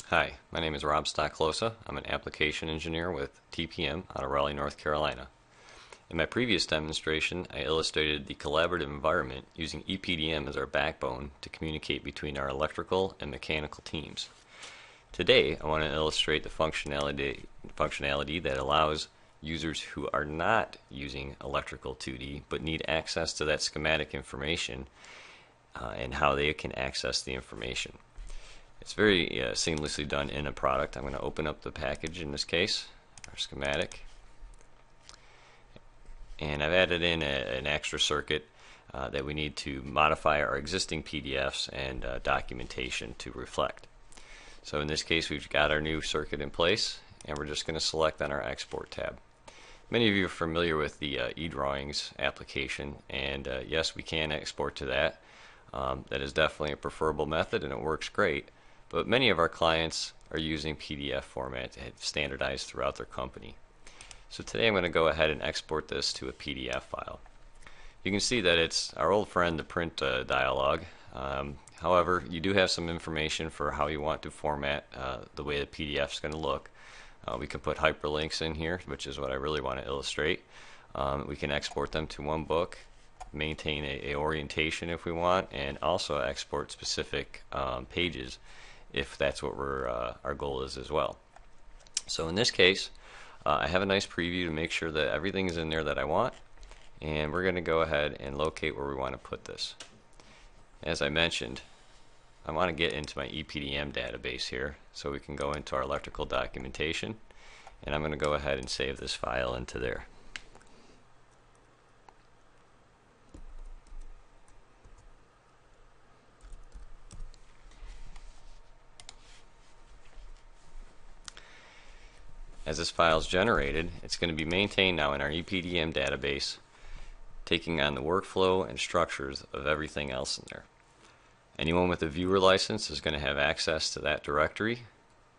Hi, my name is Rob Stoklosa. I'm an application engineer with TPM out of Raleigh, North Carolina. In my previous demonstration, I illustrated the collaborative environment using EPDM as our backbone to communicate between our electrical and mechanical teams. Today, I want to illustrate the functionality that allows users who are not using electrical 2D but need access to that schematic information and how they can access the information. It's very seamlessly done in a product. I'm going to open up the package in this case, our schematic, and I've added in an extra circuit that we need to modify our existing PDFs and documentation to reflect. So in this case, we've got our new circuit in place, and we're just going to select on our Export tab. Many of you are familiar with the eDrawings application, and yes, we can export to that. That is definitely a preferable method, and it works great. But many of our clients are using PDF format to standardize throughout their company. So today I'm going to go ahead and export this to a PDF file. You can see that it's our old friend, the print dialog. However, you do have some information for how you want to format the way the PDF is going to look. We can put hyperlinks in here, which is what I really want to illustrate. We can export them to one book, maintain a orientation if we want, and also export specific pages if that's what our goal is as well. So in this case, I have a nice preview to make sure that everything is in there that I want, and we're going to go ahead and locate where we want to put this. As I mentioned, I want to get into my EPDM database here, so we can go into our electrical documentation, and I'm going to go ahead and save this file into there. As this file is generated, it's going to be maintained now in our EPDM database, taking on the workflow and structures of everything else in there. Anyone with a viewer license is going to have access to that directory.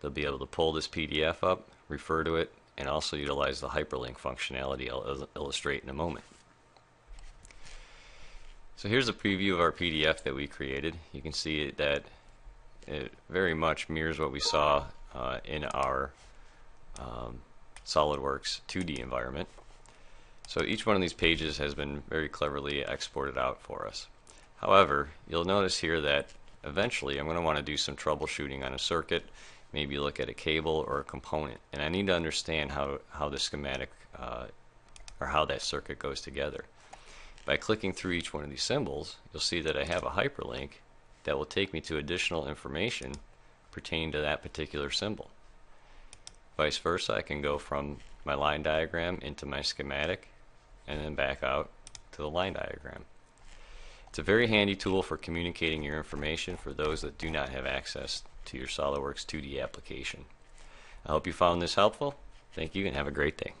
They'll be able to pull this PDF up, refer to it, and also utilize the hyperlink functionality I'll illustrate in a moment. So here's a preview of our PDF that we created. You can see that it very much mirrors what we saw in our SolidWorks 2D environment. So each one of these pages has been very cleverly exported out for us. However, you'll notice here that eventually I'm going to want to do some troubleshooting on a circuit, maybe look at a cable or a component, and I need to understand how the schematic or how that circuit goes together. By clicking through each one of these symbols, you'll see that I have a hyperlink that will take me to additional information pertaining to that particular symbol. Vice versa, I can go from my line diagram into my schematic and then back out to the line diagram. It's a very handy tool for communicating your information for those that do not have access to your SolidWorks 2D application. I hope you found this helpful. Thank you and have a great day.